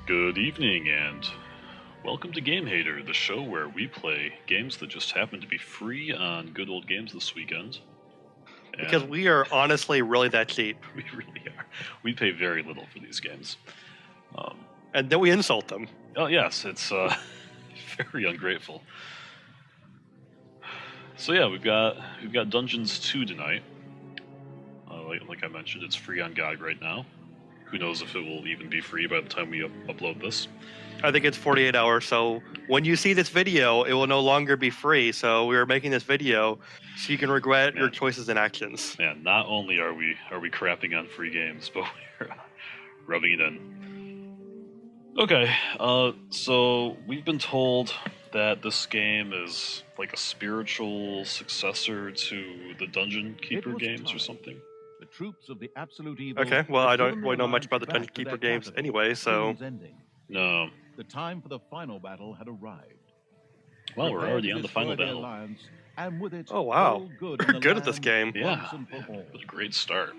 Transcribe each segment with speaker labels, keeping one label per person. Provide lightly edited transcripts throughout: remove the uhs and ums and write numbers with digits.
Speaker 1: Good evening and welcome to Gamehater, the show where we play games that just happen to be free on Good Old Games this weekend.
Speaker 2: Because
Speaker 1: And
Speaker 2: we are honestly really that cheap.
Speaker 1: we really are. We pay very little for these games.
Speaker 2: And then we insult them.
Speaker 1: Oh yes, it's very ungrateful. So yeah, we've got Dungeons 2 tonight. Like I mentioned, it's free on GOG right now. Who knows if it will even be free by the time we upload this.
Speaker 2: I think it's 48 hours, so when you see this video, it will no longer be free. So we are making this video so you can regret your choices and actions.
Speaker 1: Man, not only are we crapping on free games, but we're rubbing it in. Okay, so we've been told that this game is like a spiritual successor to the Dungeon Keeper games or something.
Speaker 3: The troops of the absolute evil.
Speaker 2: Okay, well, I don't really know much about the Dungeon Keeper games anyway, so...
Speaker 1: No.
Speaker 3: The time for the final battle had arrived.
Speaker 1: Well, we're already on the final battle.
Speaker 3: And with it,
Speaker 2: oh, wow. We're good at this game.
Speaker 1: Yeah, it was a great start.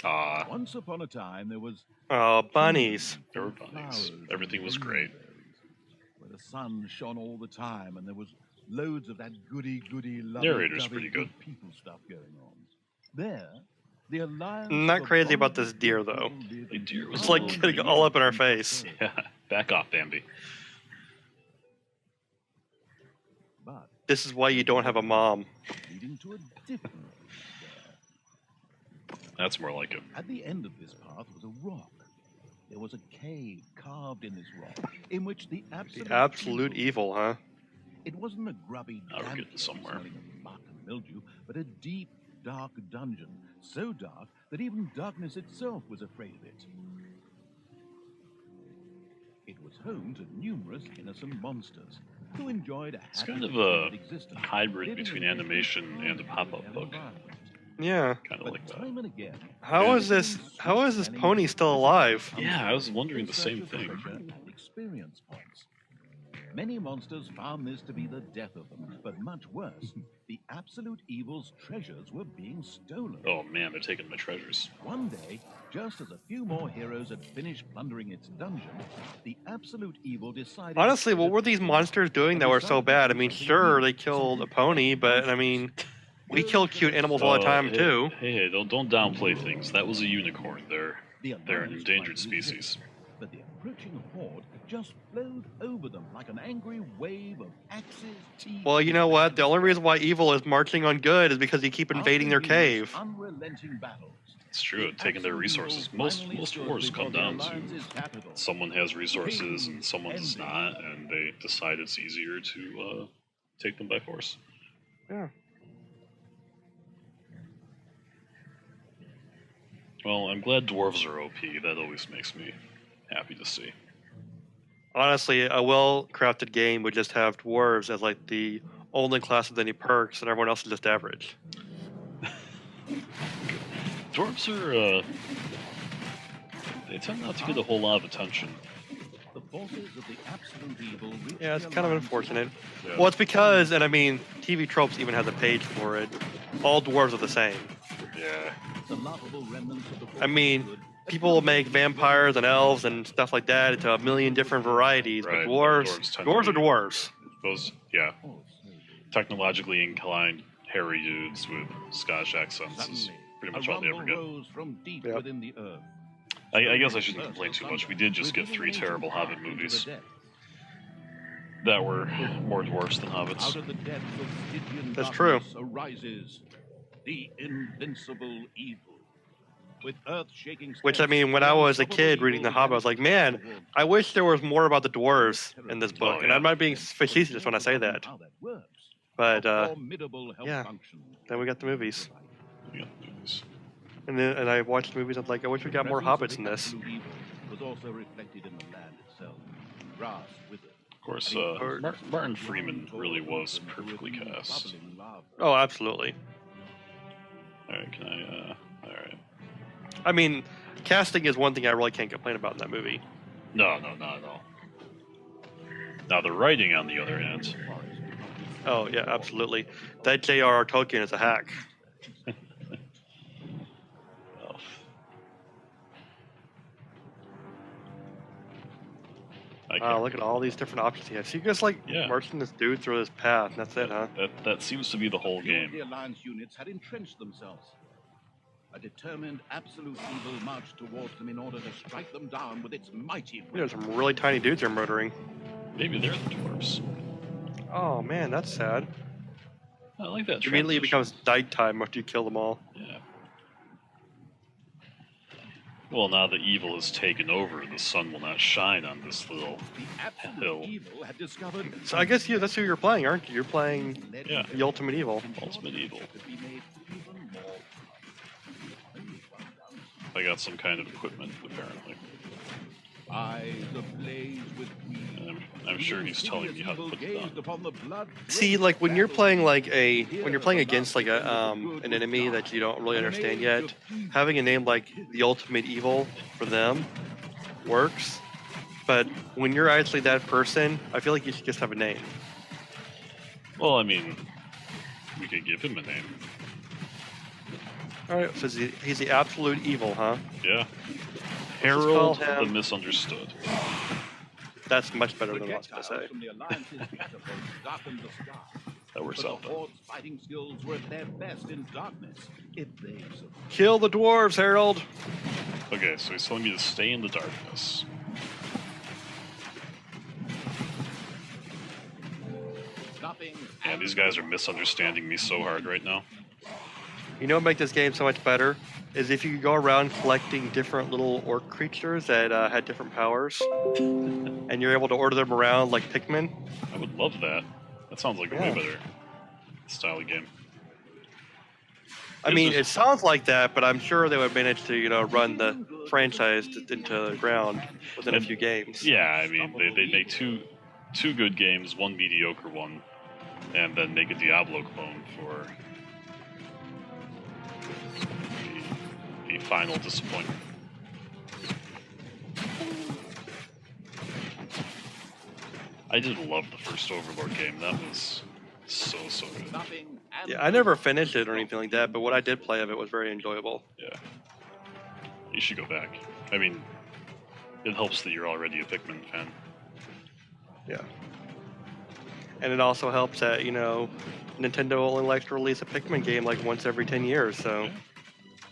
Speaker 3: Once upon a time, there was...
Speaker 2: Oh, bunnies.
Speaker 1: There were bunnies. Everything was great.
Speaker 3: Where the sun shone all the time, and there was loads of that goody,
Speaker 1: narrator's pretty good.
Speaker 3: People stuff going on. There, the alliance...
Speaker 2: I'm not crazy about this deer, though.
Speaker 1: The deer was
Speaker 2: it's like getting all up in our face.
Speaker 1: Yeah, back off, Bambi.
Speaker 3: But
Speaker 2: this is why you don't have a mom.
Speaker 3: Leading to a different
Speaker 1: That's more like it.
Speaker 3: At the end of this path was a rock. There was a cave carved in this rock, in which the absolute
Speaker 2: evil, huh?
Speaker 3: It wasn't a grubby
Speaker 1: we're getting somewhere.
Speaker 3: smelling of muck and mildew, but a deep, dark dungeon, so dark that even darkness itself was afraid of it. It was home to numerous innocent monsters who enjoyed a
Speaker 1: It's kind of a hybrid between animation and a pop-up book.
Speaker 2: Yeah.
Speaker 1: Kind of like that.
Speaker 3: Time and again,
Speaker 2: How is this pony still alive?
Speaker 1: Yeah, I was wondering the same thing.
Speaker 3: Experience points. Many monsters found this to be the death of them, but much worse, the absolute evil's treasures were being stolen.
Speaker 1: Oh man, they're taking my treasures.
Speaker 3: One day, just as a few more heroes had finished plundering its dungeon, the absolute evil decided...
Speaker 2: Honestly, what were these monsters doing that were so bad? I mean, sure, they killed a pony, but I mean... We kill cute animals all the time, too.
Speaker 1: Hey, don't downplay things. That was a unicorn. They're an endangered species.
Speaker 3: But the approaching horde just flowed over them like an angry wave of axes, teeth...
Speaker 2: Well, you know what? The only reason why evil is marching on good is because you keep invading their cave.
Speaker 3: Unrelenting battles.
Speaker 1: It's true, taking their resources. Most wars come down to someone has resources and someone does not, and they decide it's easier to take them by force.
Speaker 2: Yeah.
Speaker 1: Well, I'm glad dwarves are OP. That always makes me happy to see.
Speaker 2: Honestly, a well-crafted game would just have dwarves as like the only class with any perks, and everyone else is just average.
Speaker 1: Dwarves are, they tend not to get a whole lot of attention.
Speaker 3: The forces of the absolute evil
Speaker 2: yeah, it's kind of unfortunate.
Speaker 1: Yeah.
Speaker 2: Well, it's because, and I mean, TV Tropes even has a page for it, all dwarves are the same.
Speaker 1: Yeah.
Speaker 2: I mean, people make vampires and elves and stuff like that into a million different varieties,
Speaker 1: right.
Speaker 2: But dwarves are dwarves.
Speaker 1: Those, yeah. Technologically inclined, hairy dudes with Scottish accents is pretty much all they ever get.
Speaker 3: Yep.
Speaker 1: I guess I shouldn't complain too much. We did just get 3 terrible Hobbit movies that were more dwarves than hobbits.
Speaker 2: That's true.
Speaker 3: Arises the invincible evil. With earth-shaking
Speaker 2: Which, I mean, when I was a kid reading The Hobbit, I was like, man, I wish there was more about the dwarves in this book.
Speaker 1: Oh, yeah.
Speaker 2: And I'm not being facetious when I say that. But, yeah, then we got the movies. And I watched the movies, I'm like, I wish we got more hobbits in this.
Speaker 3: Was also reflected in the land itself. Grass withered.
Speaker 1: Of course, Martin Freeman really was perfectly cast.
Speaker 2: Oh, absolutely.
Speaker 1: Alright, can I, alright.
Speaker 2: I mean, casting is one thing I really can't complain about in that movie.
Speaker 1: No, not at all. Now, the writing, on the other hand...
Speaker 2: Oh, yeah, absolutely. That J.R.R. Tolkien is a hack.
Speaker 1: I can't
Speaker 2: Wow, look at all these different options he has. So you just like
Speaker 1: Yeah.
Speaker 2: marching this dude through this path, and that's it, huh?
Speaker 1: That seems to be the whole
Speaker 3: Few of
Speaker 1: game.
Speaker 3: the Alliance units had entrenched themselves. A determined absolute evil marched towards them in order to strike them down with its mighty
Speaker 2: There's
Speaker 3: weapon.
Speaker 2: some really tiny dudes they're murdering.
Speaker 1: Maybe they're the dwarves.
Speaker 2: Oh man, that's sad.
Speaker 1: I like that.
Speaker 2: Immediately it
Speaker 1: transition.
Speaker 2: becomes nighttime after you kill them all.
Speaker 1: Yeah. Well, now the evil has taken over, the sun will not shine on this little
Speaker 3: The absolute
Speaker 1: hill.
Speaker 3: evil had discovered.
Speaker 2: So I guess that's who you're playing, aren't you? You're playing
Speaker 1: Yeah.
Speaker 2: the ultimate evil.
Speaker 1: Ultimate evil.
Speaker 3: Could be made even more
Speaker 1: I got some kind of equipment, apparently.
Speaker 3: eyes ablaze with greed.
Speaker 1: And I'm sure he's telling me how to put it on.
Speaker 2: See, like when you're playing when you're playing against like an enemy that you don't really understand yet, having a name like the Ultimate Evil for them works. But when you're actually that person, I feel like you should just have a name.
Speaker 1: Well, I mean, we could give him a name.
Speaker 2: All right, so he's the absolute evil, huh?
Speaker 1: Yeah.
Speaker 2: call
Speaker 1: Harold the
Speaker 2: him-
Speaker 1: Misunderstood.
Speaker 2: That's much better than what I was gonna say.
Speaker 3: From the Alliance's catapults darkened the sky.
Speaker 1: That works
Speaker 3: But
Speaker 1: out
Speaker 3: the
Speaker 1: though.
Speaker 3: Horde's fighting skills were at their best in darkness. If they survived.
Speaker 2: Kill the dwarves, Harold.
Speaker 1: Okay, so he's telling me to stay in the darkness.
Speaker 3: Nothing.
Speaker 1: And these guys are misunderstanding me so hard right now.
Speaker 2: You know what makes this game so much better? Is if you could go around collecting different little orc creatures that had different powers, and you're able to order them around like Pikmin.
Speaker 1: I would love that. That sounds like a
Speaker 2: Yeah.
Speaker 1: way better style of game.
Speaker 2: I mean, it sounds like that, but I'm sure they would manage to, run the franchise into the ground within a few games.
Speaker 1: Yeah, I mean, they make two good games, one mediocre one, and then make a Diablo clone for the final disappointment. I did love the first Overlord game. That was so good.
Speaker 3: Nothing.
Speaker 2: Yeah, I never finished it or anything like that, but what I did play of it was very enjoyable.
Speaker 1: Yeah. You should go back. I mean, it helps that you're already a Pikmin fan.
Speaker 2: Yeah. And it also helps that, Nintendo only likes to release a Pikmin game like once every 10 years, so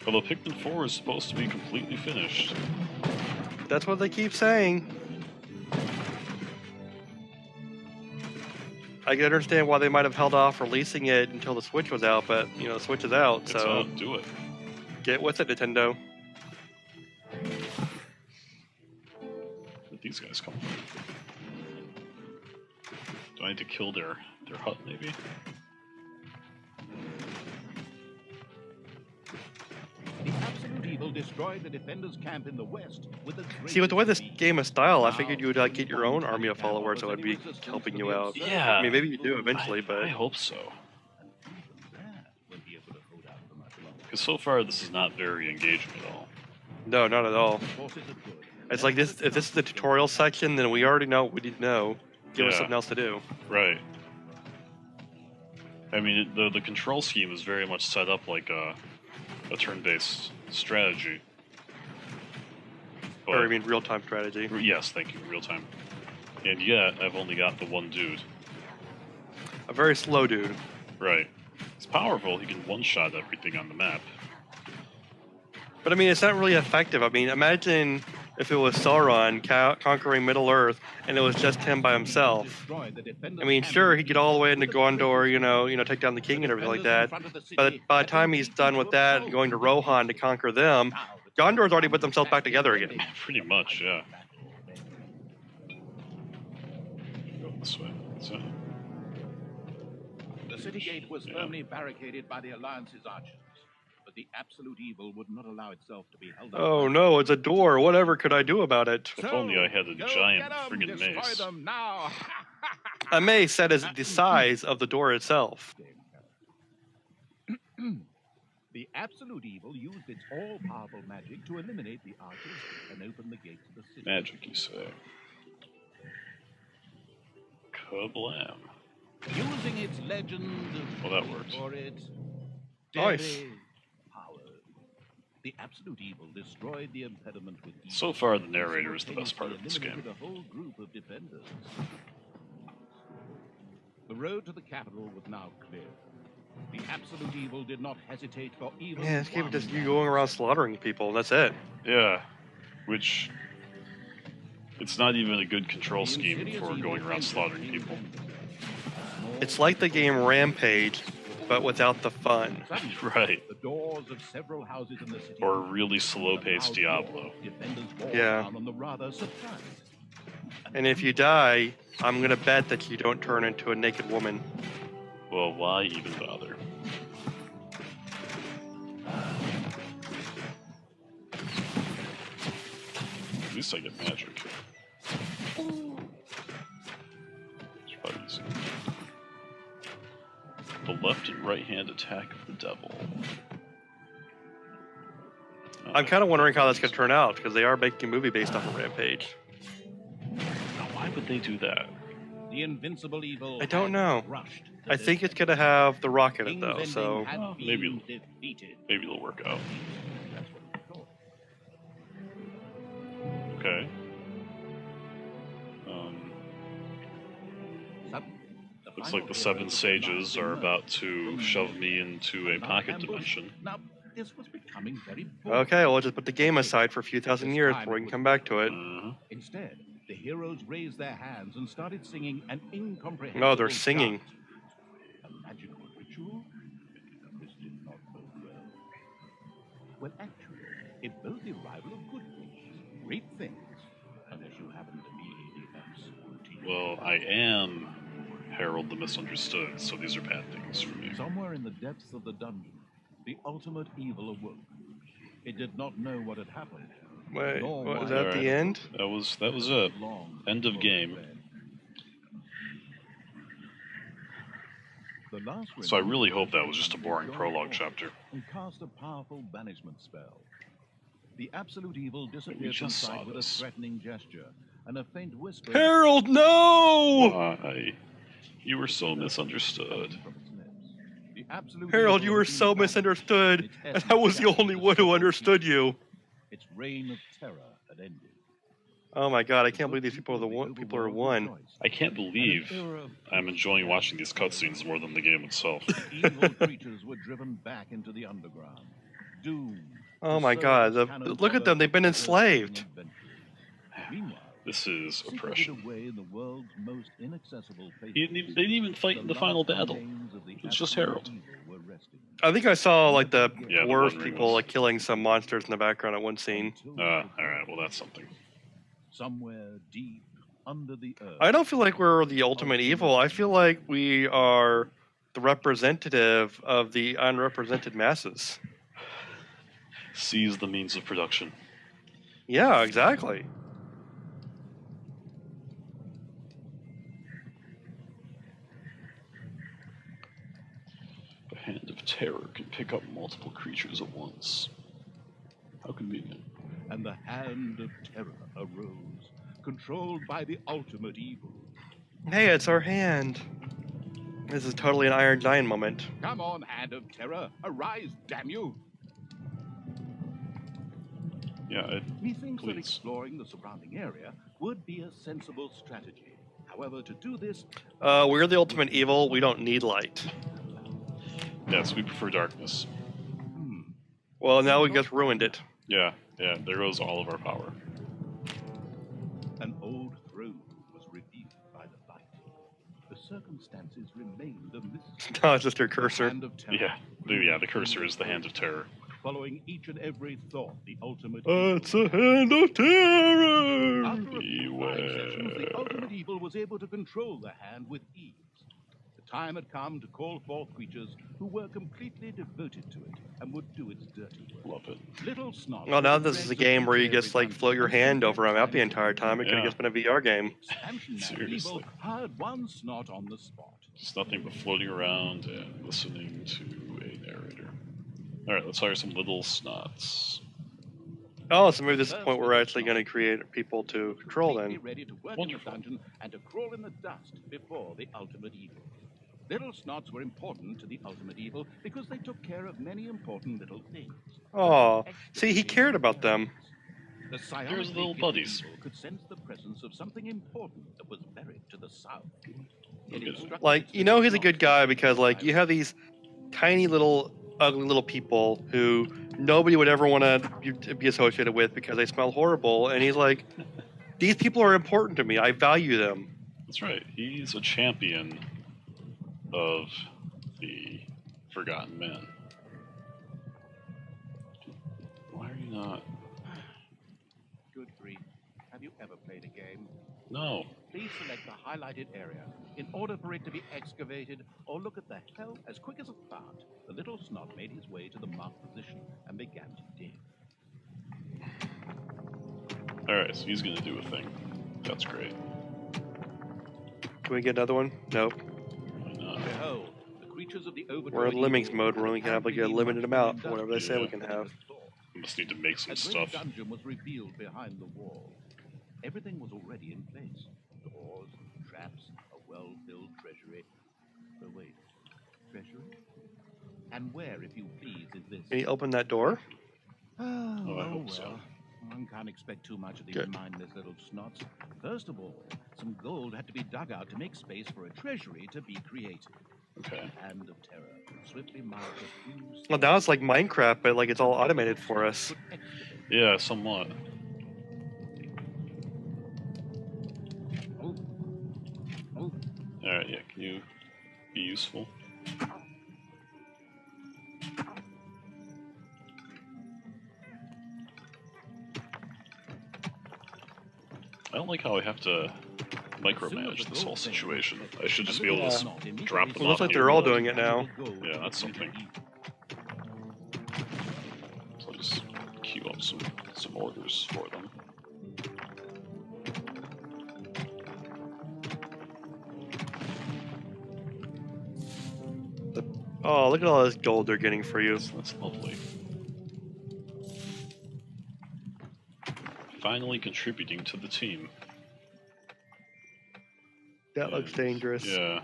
Speaker 1: Although Pikmin 4 is supposed to be completely finished.
Speaker 2: that's what they keep saying. I can understand why they might have held off releasing it until the Switch was out, but, the Switch is out,
Speaker 1: It's
Speaker 2: so
Speaker 1: out, do it.
Speaker 2: get with it, Nintendo.
Speaker 1: Where'd these guys come from? Do I need to kill their hut, maybe?
Speaker 3: The absolute evil destroyed the defenders' camp in the west with a
Speaker 2: See, with the way this
Speaker 3: great
Speaker 2: game is styled, I figured you would get your own army of followers that would be helping you out.
Speaker 1: Yeah.
Speaker 2: I mean, maybe you do eventually,
Speaker 1: I
Speaker 2: but
Speaker 1: hope so.
Speaker 3: that will be able to hold out for much longer.
Speaker 1: Because so far, this is not very engaging at all.
Speaker 2: no, not at all.
Speaker 3: Forces are good.
Speaker 2: It's like this. If this is the tutorial section, then we already know what we need to know. Give us
Speaker 1: Yeah.
Speaker 2: something else to do.
Speaker 1: Right. I mean, the control scheme is very much set up like a turn-based strategy.
Speaker 2: Or I mean, real-time strategy.
Speaker 1: Yes, thank you, real time. And yet, I've only got the one dude.
Speaker 2: A very slow dude.
Speaker 1: Right. He's powerful, he can one-shot everything on the map.
Speaker 2: But I mean, it's not really effective. I mean, imagine if it was Sauron conquering Middle Earth, and it was just him by himself.
Speaker 3: Destroyed the defenders'
Speaker 2: I mean,
Speaker 3: camp
Speaker 2: sure,
Speaker 3: in
Speaker 2: he'd
Speaker 3: the
Speaker 2: get all the way
Speaker 3: east
Speaker 2: into
Speaker 3: with a great
Speaker 2: Gondor, take down the king and everything like that.
Speaker 3: defenders in front of the
Speaker 2: But
Speaker 3: city
Speaker 2: by
Speaker 3: had
Speaker 2: the time
Speaker 3: been
Speaker 2: he's
Speaker 3: beaten
Speaker 2: done
Speaker 3: to
Speaker 2: with
Speaker 3: a
Speaker 2: that and
Speaker 3: pulp.
Speaker 2: going to Rohan to conquer them, Gondor's already put themselves back together again.
Speaker 1: Pretty much, yeah. Go this way. That's it.
Speaker 3: The city gate was
Speaker 1: Yeah.
Speaker 3: firmly barricaded by the Alliance's archers, but the absolute evil would not allow itself to be held up.
Speaker 2: Oh no, it's a door. Whatever could I do about it?
Speaker 1: If only I had a
Speaker 3: Go
Speaker 1: giant
Speaker 3: get 'em,
Speaker 1: friggin'
Speaker 3: destroy
Speaker 1: mace.
Speaker 3: them now.
Speaker 2: A mace that is the size of the door itself.
Speaker 3: The absolute evil used its all-powerful magic to eliminate the archers and open the gate to the city.
Speaker 1: Magic, you say. Kablam.
Speaker 3: Using its legend
Speaker 1: Well, that worked.
Speaker 3: for its
Speaker 2: Nice.
Speaker 3: deadly power. The absolute evil destroyed the impediment with evil.
Speaker 1: So far, the narrator is the best part of this game.
Speaker 3: Eliminated a whole group of defenders. The road to the capital was now clear. The absolute evil did not hesitate for even
Speaker 2: Yeah, this game
Speaker 3: one
Speaker 2: is just you
Speaker 3: moment.
Speaker 2: going around slaughtering people. That's it.
Speaker 1: Yeah, which it's not even a good control scheme for going around slaughtering people.
Speaker 2: It's like the game Rampage, but without the fun.
Speaker 1: Right.
Speaker 3: The doors of several houses in the city.
Speaker 1: Or a really slow-paced Diablo.
Speaker 2: Yeah.
Speaker 3: On the rather surprised.
Speaker 2: And if you die, I'm gonna bet that you don't turn into a naked woman.
Speaker 1: Well, why even bother? At least I get magic. It's probably easy. The left and right hand attack of the devil.
Speaker 2: I'm kind of wondering how that's gonna turn out because they are making a movie based off of Rampage.
Speaker 1: Now, why would they do that?
Speaker 3: The invincible evil
Speaker 2: I don't know.
Speaker 3: crushed
Speaker 2: I think it's gonna have the Rock in it
Speaker 3: King
Speaker 2: though,
Speaker 3: Vending
Speaker 2: so
Speaker 3: had
Speaker 1: Well,
Speaker 3: been
Speaker 1: maybe-
Speaker 3: defeated.
Speaker 1: Maybe it'll work out.
Speaker 3: That's what we thought.
Speaker 1: Okay.
Speaker 3: Suddenly,
Speaker 1: Looks
Speaker 3: final
Speaker 1: like the
Speaker 3: hero
Speaker 1: seven
Speaker 3: of the
Speaker 1: sages
Speaker 3: night
Speaker 1: are
Speaker 3: emerged.
Speaker 1: about to shove me into a
Speaker 3: Another
Speaker 1: pocket
Speaker 3: ambush.
Speaker 1: dimension.
Speaker 3: Now, this was becoming very boring.
Speaker 2: okay, we'll just put the game aside for a few thousand years before we can come back to it.
Speaker 3: Instead, the heroes raised their hands and started singing an incomprehensible
Speaker 2: No, they're singing.
Speaker 3: chant. A magical ritual? This did not bode well. Well, actually, it bodes the arrival of good things, great things, unless you happen to be the absolute evil.
Speaker 1: Well, I am Harold the Misunderstood, so these are bad things for me.
Speaker 3: Somewhere in the depths of the dungeon, the ultimate evil awoke. It did not know what had happened.
Speaker 2: Wait,
Speaker 3: nor
Speaker 2: what, is
Speaker 3: why
Speaker 2: that
Speaker 1: Alright.
Speaker 2: the end?
Speaker 1: That was it.
Speaker 3: Long
Speaker 1: End of
Speaker 3: before
Speaker 1: game.
Speaker 3: bed. The last
Speaker 1: So I
Speaker 3: remaining
Speaker 1: really hope that was just a boring
Speaker 3: joined
Speaker 1: prologue
Speaker 3: forces
Speaker 1: chapter.
Speaker 3: And cast a powerful banishment spell. The absolute evil disappeared from
Speaker 1: just saw
Speaker 3: sight with a
Speaker 1: this.
Speaker 3: threatening gesture and a faint whisper.
Speaker 2: Harold, no!
Speaker 1: Why? You were so misunderstood.
Speaker 3: from its lips. The absolute
Speaker 2: Harold,
Speaker 3: evil
Speaker 2: you were
Speaker 3: had been
Speaker 2: so
Speaker 3: banished,
Speaker 2: misunderstood,
Speaker 3: its
Speaker 2: and
Speaker 3: essence
Speaker 2: I was the
Speaker 3: shattered
Speaker 2: only
Speaker 3: to
Speaker 2: one who
Speaker 3: several
Speaker 2: understood
Speaker 3: pieces.
Speaker 2: you.
Speaker 3: Its reign of terror had ended.
Speaker 2: Oh my god, I can't believe these people are people are one.
Speaker 1: I can't believe I'm enjoying watching these cutscenes more than the game itself.
Speaker 3: Evil creatures were driven back into the underground. Doomed.
Speaker 2: Oh
Speaker 3: to
Speaker 2: my
Speaker 3: serve
Speaker 2: god,
Speaker 3: as
Speaker 2: the,
Speaker 3: cannon
Speaker 2: look at them,
Speaker 3: fodder
Speaker 2: they've been
Speaker 3: for
Speaker 2: enslaved.
Speaker 3: adventurers. Meanwhile,
Speaker 1: This is
Speaker 3: secreted
Speaker 1: oppression.
Speaker 3: away in the world's most inaccessible places,
Speaker 1: They didn't even fight in the final battle.
Speaker 3: remains of the
Speaker 1: It's just
Speaker 3: absolute
Speaker 1: Harold.
Speaker 3: evil were resting.
Speaker 2: I think I saw like the
Speaker 1: Yeah, the
Speaker 2: dwarf
Speaker 1: One Ring
Speaker 2: people
Speaker 1: was-
Speaker 2: like killing some monsters in the background at one scene.
Speaker 3: Until
Speaker 1: Alright, well that's something.
Speaker 3: somewhere deep under the earth.
Speaker 2: I don't feel like we're the ultimate evil. I feel like we are the representative of the unrepresented masses.
Speaker 1: Seize the means of production.
Speaker 2: Yeah, exactly.
Speaker 1: The Hand of Terror can pick up multiple creatures at once. How convenient.
Speaker 3: And the hand of terror arose, controlled by the ultimate evil.
Speaker 2: Hey, it's our hand. This is totally an Iron Giant moment.
Speaker 3: Come on, hand of terror, arise, damn you!
Speaker 1: Yeah,
Speaker 3: Methinks that
Speaker 1: Please.
Speaker 3: exploring the surrounding area would be a sensible strategy. However, to do this,
Speaker 2: We're the ultimate evil. We don't need light.
Speaker 1: yes, we prefer darkness.
Speaker 2: Well, now we just ruined it.
Speaker 1: Yeah, there goes all of our power.
Speaker 3: an old throne was revealed by the light. The circumstances remained a mystery.
Speaker 2: No, it's just your
Speaker 3: The
Speaker 2: cursor.
Speaker 3: hand of terror
Speaker 1: Yeah, the cursor is the Hand of Terror.
Speaker 3: following each and every thought, the ultimate
Speaker 2: It's a hand of terror.
Speaker 3: After a few fine sessions, the
Speaker 1: Beware.
Speaker 3: ultimate evil was able to control the hand with ease. The time had come to call forth creatures who were completely devoted to it and would do its dirty work.
Speaker 1: Love it.
Speaker 3: Little Snot.
Speaker 2: Well, now this is a game where you just like float your hand over a map the entire time. It could have
Speaker 1: Yeah.
Speaker 2: just been a VR game.
Speaker 1: Seriously.
Speaker 3: Hired one Snot on the spot.
Speaker 1: Just nothing but floating around and listening to a narrator. Alright, let's hire some little snots.
Speaker 2: Oh, so maybe this is the point where we're actually going to create people to control
Speaker 3: Completely
Speaker 2: then.
Speaker 3: ready to work
Speaker 1: Wonderful.
Speaker 3: in the dungeon and to crawl in the dust before the ultimate evil. Little snots were important to the ultimate evil because they took care of many important little things.
Speaker 2: Oh, see, he cared about them.
Speaker 3: The
Speaker 1: There's
Speaker 3: psionically
Speaker 1: little
Speaker 3: gifted
Speaker 1: buddies.
Speaker 3: evil could sense the presence of something important that was buried to the south. It
Speaker 1: Okay.
Speaker 3: instructed
Speaker 2: Like,
Speaker 3: its
Speaker 2: you know, he's a
Speaker 3: little
Speaker 2: good guy
Speaker 3: snots
Speaker 2: because, like, you have these tiny little, ugly little people who nobody would ever want to be associated with because they smell horrible. And he's like, these people are important to me. I value them.
Speaker 1: That's right. He's a champion of the Forgotten Men. Why are you not?
Speaker 3: Good grief. Have you ever played a game?
Speaker 1: No.
Speaker 3: Please select the highlighted area. In order for it to be excavated, or look at the hell as quick as a thought, the little snot made his way to the marked position and began to dig.
Speaker 1: Alright, so he's gonna do a thing. That's great.
Speaker 2: Can we get another one? Nope.
Speaker 1: Why not?
Speaker 3: Behold, the creatures of the overjoyed
Speaker 2: We're in lemmings
Speaker 3: evil
Speaker 2: mode. We only can have like a limited amount for whatever they say we can have.
Speaker 1: We just need to make some
Speaker 3: A great
Speaker 1: stuff.
Speaker 3: dungeon was revealed behind the wall. Everything was already in place. Doors, traps, a well-filled treasury. But wait, treasury? And where, if you please, is this?
Speaker 2: Can you open that door?
Speaker 1: Oh, I hope so.
Speaker 3: One can't expect too much of these
Speaker 2: Good.
Speaker 3: mindless little snots. First of all, some gold had to be dug out to make space for a treasury to be created.
Speaker 1: Okay.
Speaker 3: Hand of terror swiftly marked a few.
Speaker 2: Well, now it's like Minecraft, but like it's all automated for us.
Speaker 1: Yeah, somewhat.
Speaker 3: Oh. Oh.
Speaker 1: Alright, yeah, can you be useful? I don't like how I have to micromanage this whole situation. I should just be able to just drop them
Speaker 2: It looks
Speaker 1: off
Speaker 2: like
Speaker 1: here.
Speaker 2: they're all doing it now.
Speaker 1: Yeah, that's something. So I'll just queue up some orders for them.
Speaker 2: Oh, look at all this gold they're getting for you.
Speaker 1: That's lovely. Finally contributing to the team.
Speaker 2: That looks dangerous.
Speaker 1: Yeah.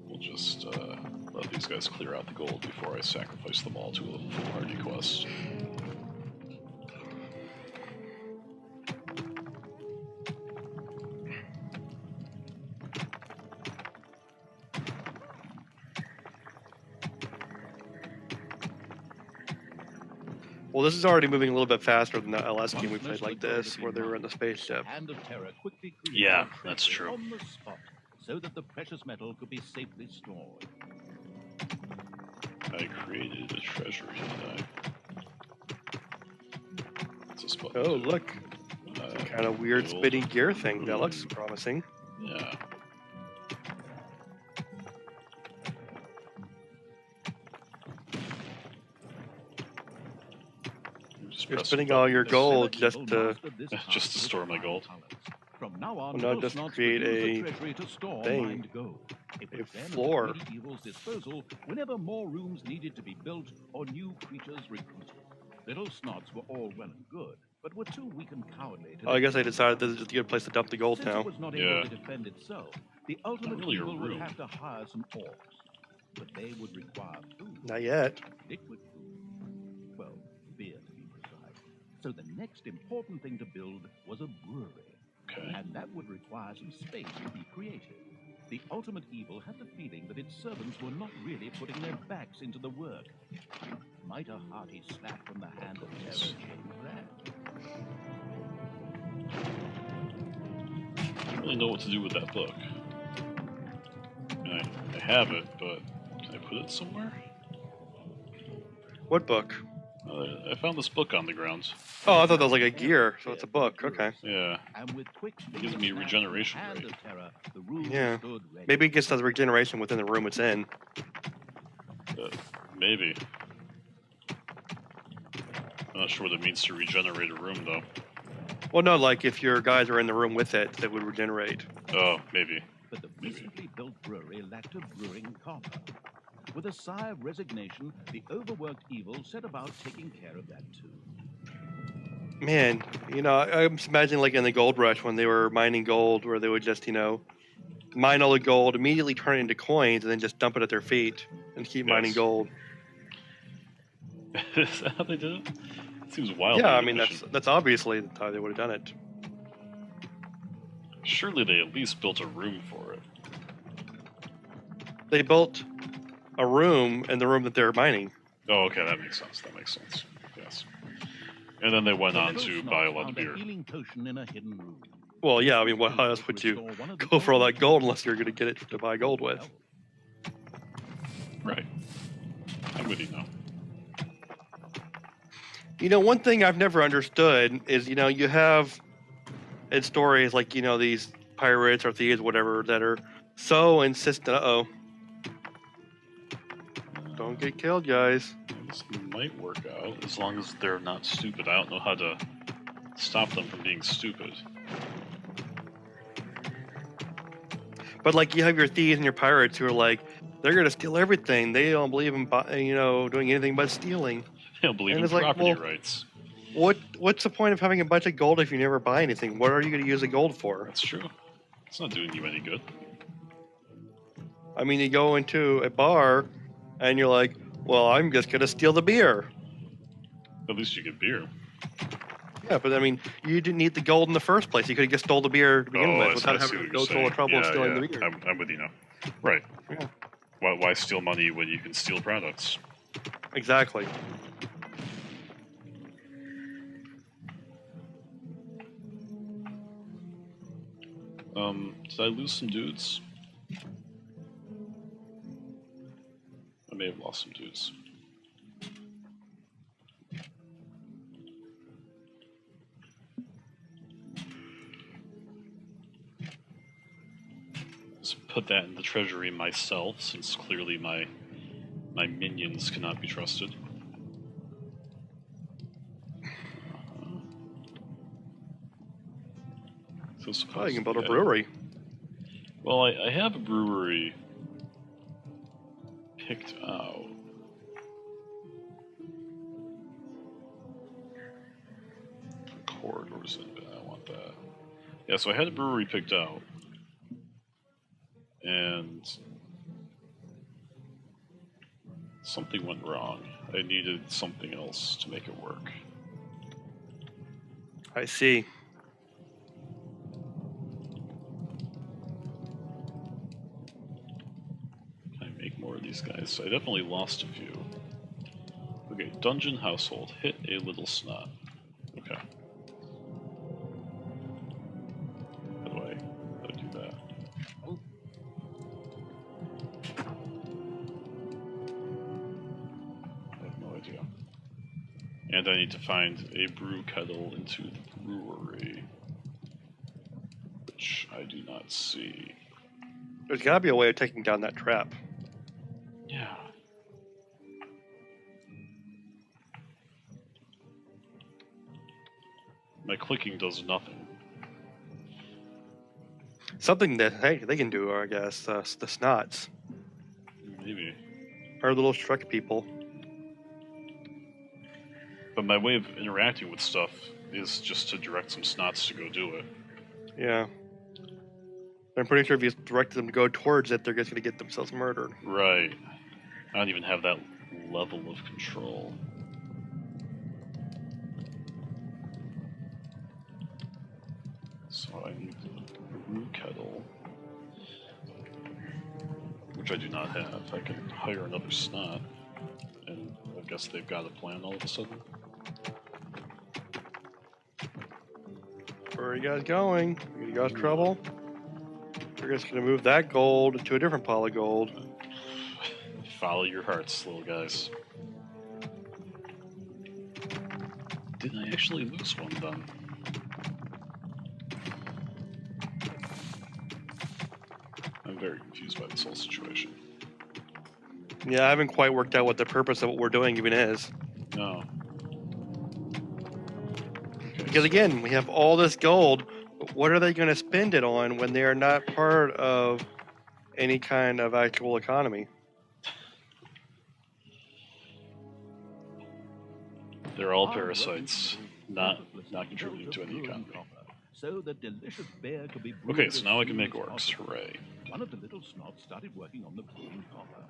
Speaker 1: We'll just let these guys clear out the gold before I sacrifice them all to a foolhardy quest.
Speaker 2: Well, this is already moving a little bit faster than the LS game we played like this, where they were in the spaceship.
Speaker 3: Hand of terror quickly created
Speaker 1: Yeah,
Speaker 3: a
Speaker 1: that's
Speaker 3: treasury
Speaker 1: true.
Speaker 3: on the spot, so that the precious metal could be safely stored.
Speaker 1: I created a treasury, did I? What's this button
Speaker 2: Oh,
Speaker 1: do?
Speaker 2: look. Kind of weird
Speaker 1: gold.
Speaker 2: spinny gear thing. That looks promising.
Speaker 1: Yeah. Just
Speaker 2: You're
Speaker 1: press
Speaker 2: spending
Speaker 1: the
Speaker 2: all your
Speaker 3: The
Speaker 2: gold
Speaker 3: clever
Speaker 2: just
Speaker 3: evil
Speaker 2: to...
Speaker 3: mastered this
Speaker 1: just
Speaker 3: task
Speaker 1: to
Speaker 3: with
Speaker 1: store my
Speaker 3: fine
Speaker 1: gold.
Speaker 3: talents. From now on,
Speaker 2: Well, no,
Speaker 3: little
Speaker 2: just
Speaker 3: snots
Speaker 2: create
Speaker 3: would use
Speaker 2: a
Speaker 3: the treasury to store
Speaker 2: thing.
Speaker 3: mined gold. It
Speaker 2: A
Speaker 3: was then at the
Speaker 2: floor.
Speaker 3: greedy evil's disposal whenever more rooms needed to be built or new creatures recruited. Little snots were all well and good, but were too weak and cowardly to
Speaker 2: Oh, I guess they
Speaker 3: defend
Speaker 2: decided this is just a good place to dump the gold
Speaker 3: Since
Speaker 2: now.
Speaker 3: it was not
Speaker 1: Yeah.
Speaker 3: able to defend itself, the ultimate
Speaker 1: really a
Speaker 3: evil would
Speaker 1: room.
Speaker 3: have to hire some orcs. But they would require food.
Speaker 2: Not yet.
Speaker 3: Liquid food. Well, beer to be precise. So the next important thing to build was a brewery.
Speaker 1: Okay.
Speaker 3: And that would require some space to be created. The ultimate evil had the feeling that its servants were not really putting their backs into the work. Might a hearty slap from the hand of terror change that?
Speaker 1: I don't really know what to do with that book. I have it, but can I put it somewhere?
Speaker 2: What book?
Speaker 1: I found this book on the ground.
Speaker 2: Oh, I thought that was like a gear, so it's a book. Okay.
Speaker 1: Yeah.
Speaker 3: And with quick
Speaker 1: It gives me
Speaker 3: snaps
Speaker 1: regeneration
Speaker 3: and the hand
Speaker 1: rate.
Speaker 3: of terror, the room
Speaker 2: Yeah.
Speaker 3: stood ready.
Speaker 2: Maybe it gets the regeneration within the room it's in.
Speaker 1: Maybe. I'm not sure what it means to regenerate a room, though.
Speaker 2: Well, no, like if your guys are in the room with it, that would regenerate.
Speaker 1: Oh, maybe.
Speaker 3: But the recently built brewery lacked a brewing copper. With a sigh of resignation, the overworked evil set about taking care of that too.
Speaker 2: Man, you know, I'm just imagining like in the gold rush when they were mining gold, where they would just, you know, mine all the gold, immediately turn it into coins, and then just dump it at their feet and keep mining
Speaker 1: Yes.
Speaker 2: gold.
Speaker 1: Is that how they did it? It seems wildly
Speaker 2: Yeah, I mean
Speaker 1: inefficient.
Speaker 2: that's obviously how they would have done it.
Speaker 1: Surely they at least built a room for it.
Speaker 2: They built a room in the room that they're mining.
Speaker 1: Oh, okay, that makes sense. That makes sense. Yes. And then they went on to buy a lot of beer.
Speaker 3: Healing potion in a hidden room.
Speaker 2: Well, yeah, I mean, what else would you go for all that gold unless you're going to get it to buy gold with?
Speaker 1: Right. I'm with you now.
Speaker 2: You know, one thing I've never understood is, you know, you have in stories like, you know, these pirates or thieves, whatever, that are so insistent. Uh-oh. Don't get killed, guys.
Speaker 1: This might work out as long as they're not stupid. I don't know how to stop them from being stupid.
Speaker 2: But, like, you have your thieves and your pirates who are like, they're going to steal everything. They don't believe in, you know, doing anything but stealing.
Speaker 1: They don't believe
Speaker 2: And
Speaker 1: in
Speaker 2: it's like,
Speaker 1: property
Speaker 2: well,
Speaker 1: rights.
Speaker 2: What's the point of having a bunch of gold if you never buy anything? What are you going to use the gold for?
Speaker 1: That's true. It's not doing you any good.
Speaker 2: I mean, you go into a bar and you're like, well, I'm just going to steal the beer.
Speaker 1: At least you get beer.
Speaker 2: Yeah, but I mean, you didn't need the gold in the first place. You could have just stole the beer to begin with without having to go through all the trouble of stealing the beer.
Speaker 1: I'm with you now. Right.
Speaker 2: Yeah.
Speaker 1: Why steal money when you can steal products?
Speaker 2: Exactly.
Speaker 1: Did I lose some dudes? I may have lost some dudes. Just put that in the treasury myself, since clearly my minions cannot be trusted. So
Speaker 2: Oh, you can build a brewery.
Speaker 1: Well, I have a brewery picked out. Corridors in it, I want that. Yeah, so I had a brewery picked out. And something went wrong. I needed something else to make it work.
Speaker 2: I see.
Speaker 1: Can I make more of these guys? I definitely lost a few. Okay, dungeon household. Hit a little snot. Okay. How do I do that? I have no idea. And I need to find a brew kettle into the brewery, which I do not see.
Speaker 2: There's got to be a way of taking down that trap.
Speaker 1: Yeah. My clicking does nothing.
Speaker 2: Something that, hey, they can do, I guess, the snots.
Speaker 1: Maybe.
Speaker 2: Or little Shrek people.
Speaker 1: But my way of interacting with stuff is just to direct some snots to go do it.
Speaker 2: Yeah. I'm pretty sure if you direct them to go towards it, they're just going to get themselves murdered.
Speaker 1: Right. I don't even have that level of control. So I need the brew kettle, which I do not have. I can hire another snot, and I guess they've got a plan all of a sudden.
Speaker 2: Where are you guys going? You guys trouble? We're just going to move that gold to a different pile of gold.
Speaker 1: Follow your hearts, little guys. Did I actually lose one then? I'm very confused by this whole situation.
Speaker 2: Yeah, I haven't quite worked out what the purpose of what we're doing even is.
Speaker 1: No. Okay,
Speaker 2: Because again, we have all this gold, but what are they going to spend it on when they are not part of any kind of actual economy?
Speaker 1: they're all parasites, not contributing to any economy.
Speaker 3: So the delicious beer could be
Speaker 1: Okay, so now I can make orcs. Hooray.
Speaker 3: one of the little snots started working on the brewing copper.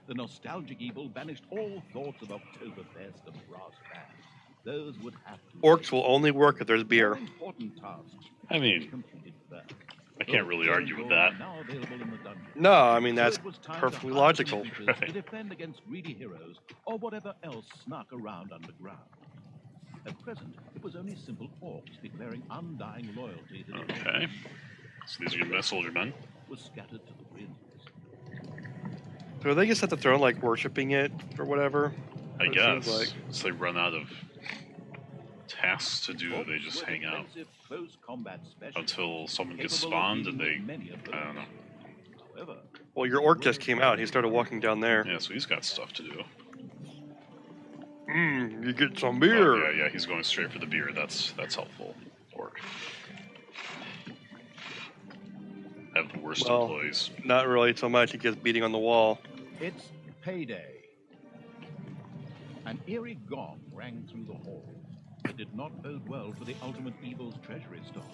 Speaker 3: The nostalgic evil banished all thoughts of Oktoberfest and brass bands. Those would have to
Speaker 2: Orcs will only work if there's beer.
Speaker 3: More important tasks
Speaker 1: I mean,
Speaker 3: completed first.
Speaker 1: I can't really argue with that.
Speaker 3: Now available in the dungeon.
Speaker 2: No, I mean, that's
Speaker 3: So it was time
Speaker 2: perfectly
Speaker 3: to hunt
Speaker 2: logical.
Speaker 3: creatures
Speaker 1: Right.
Speaker 3: to defend against greedy heroes or whatever else snuck around underground. At present, it was only simple orcs declaring undying loyalty to the
Speaker 1: Okay. So these are your soldier men.
Speaker 3: was scattered to the winds.
Speaker 2: So they just at the throne, like, worshipping it or whatever?
Speaker 1: I
Speaker 2: It
Speaker 1: guess.
Speaker 2: seems like.
Speaker 1: Once they run out of tasks to do, they just hang out
Speaker 3: Close combat
Speaker 1: until someone gets
Speaker 3: capable of
Speaker 1: spawned and
Speaker 3: dealing
Speaker 1: they,
Speaker 3: with many of
Speaker 1: I don't know.
Speaker 3: However,
Speaker 2: Well, your orc just came out. He started walking down there.
Speaker 1: Yeah, so he's got stuff to do.
Speaker 2: You get some
Speaker 1: Oh,
Speaker 2: beer.
Speaker 1: yeah, he's going straight for the beer. That's helpful. Orc. Have the worst
Speaker 2: Well,
Speaker 1: employees.
Speaker 2: Not really so much. He gets beating on the wall.
Speaker 3: it's payday. An eerie gong rang through the hall. It did not bode well for the ultimate evil's treasury stock.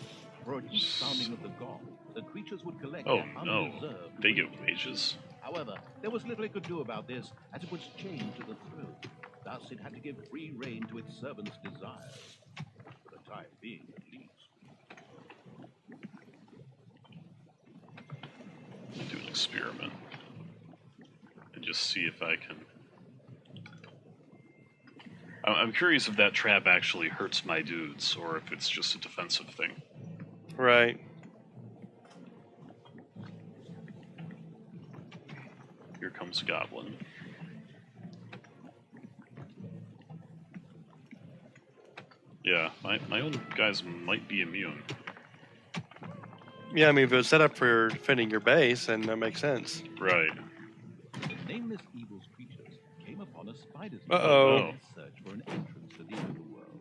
Speaker 3: For at each sounding of the gong, the creatures would collect
Speaker 1: Oh
Speaker 3: their
Speaker 1: no,
Speaker 3: undeserved
Speaker 1: they get
Speaker 3: wages.
Speaker 1: wages.
Speaker 3: However, there was little it could do about this, as it was chained to the throne. Thus, it had to give free rein to its servants' desires. For the time being, at least.
Speaker 1: Do an experiment and just see if I can. I'm curious if that trap actually hurts my dudes or if it's just a defensive thing.
Speaker 2: Right.
Speaker 1: Here comes a goblin. Yeah, my own guys might be immune.
Speaker 2: Yeah, I mean, if it was set up for defending your base, then that makes sense.
Speaker 1: Right.
Speaker 3: Nameless evil's creatures came upon a spider's
Speaker 2: Uh-oh.
Speaker 1: Oh.
Speaker 3: search for an entrance to the underworld.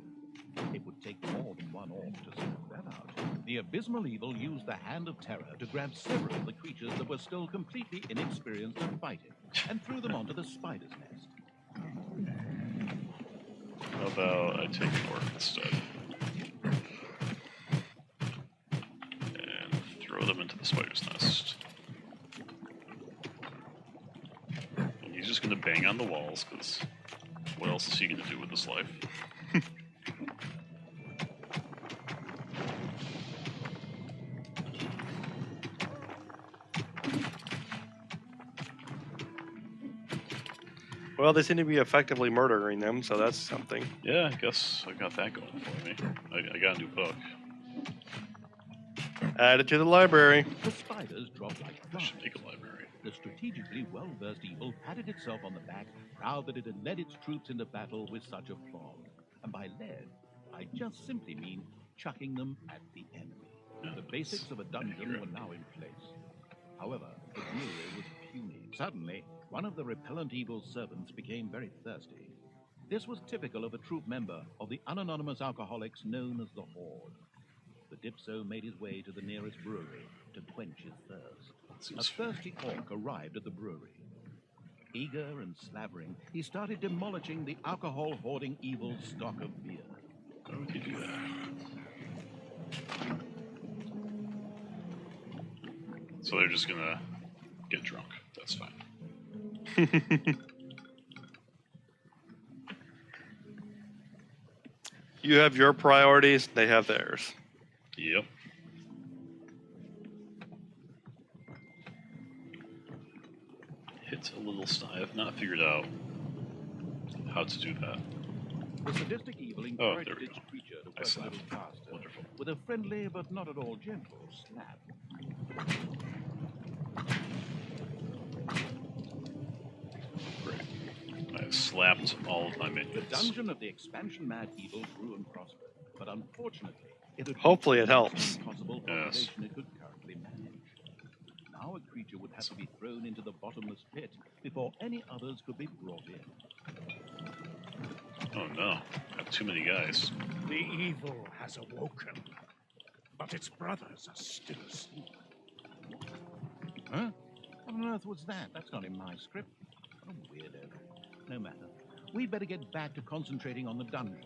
Speaker 3: It would take more than one orc to sort that out. The abysmal evil used the hand of terror to grab several of the creatures that were still completely inexperienced in fighting and threw them onto the spider's nest.
Speaker 1: How about I take an orc instead? And throw them into the spider's nest. And he's just gonna bang on the walls, because what else is he gonna do with his life?
Speaker 2: Well, they seem to be effectively murdering them, so that's something.
Speaker 1: Yeah, I guess I got that going for me. I got a new book.
Speaker 2: Add it to the library.
Speaker 3: The spiders dropped like
Speaker 1: I
Speaker 3: flies.
Speaker 1: should make a library.
Speaker 3: The strategically well-versed evil patted itself on the back, proud that it had led its troops into battle with such a fog. And by led, I just simply mean chucking them at the enemy. The basics of a dungeon were now in place. However, the brewery was puny. Suddenly, one of the repellent evil's servants became very thirsty. This was typical of a troop member of the unanonymous alcoholics known as the Horde. The Dipso made his way to the nearest brewery to quench his thirst. A
Speaker 1: Seems
Speaker 3: thirsty orc arrived at the brewery. Eager and slavering, he started demolishing the alcohol-hoarding evil's stock of beer.
Speaker 1: How would you do that? So they're just gonna get drunk. That's fine.
Speaker 2: You have your priorities, they have theirs.
Speaker 1: Yep. Hit a little I have not figured out how to do that.
Speaker 3: The sadistic evil
Speaker 1: Oh,
Speaker 3: encouraged
Speaker 1: there we
Speaker 3: its
Speaker 1: go.
Speaker 3: creature to
Speaker 1: I
Speaker 3: work
Speaker 1: see.
Speaker 3: a little faster,
Speaker 1: Wonderful.
Speaker 3: with a friendly but not at all gentle slap.
Speaker 1: Great. I slapped all of my
Speaker 3: The
Speaker 1: minions.
Speaker 3: dungeon of the expansion-mad evil grew and prospered, but unfortunately, it had
Speaker 2: Hopefully it
Speaker 3: reached
Speaker 2: helps.
Speaker 3: an impossible
Speaker 1: Yes.
Speaker 3: population it could currently manage. Now a creature would have to be thrown into the bottomless pit before any others could be brought in.
Speaker 1: Oh no, I have too many guys.
Speaker 4: The evil has awoken, but its brothers are still asleep.
Speaker 3: Huh? What on earth was that? That's not in my script. What a weirdo. No matter. We'd better get back to concentrating on the dungeon.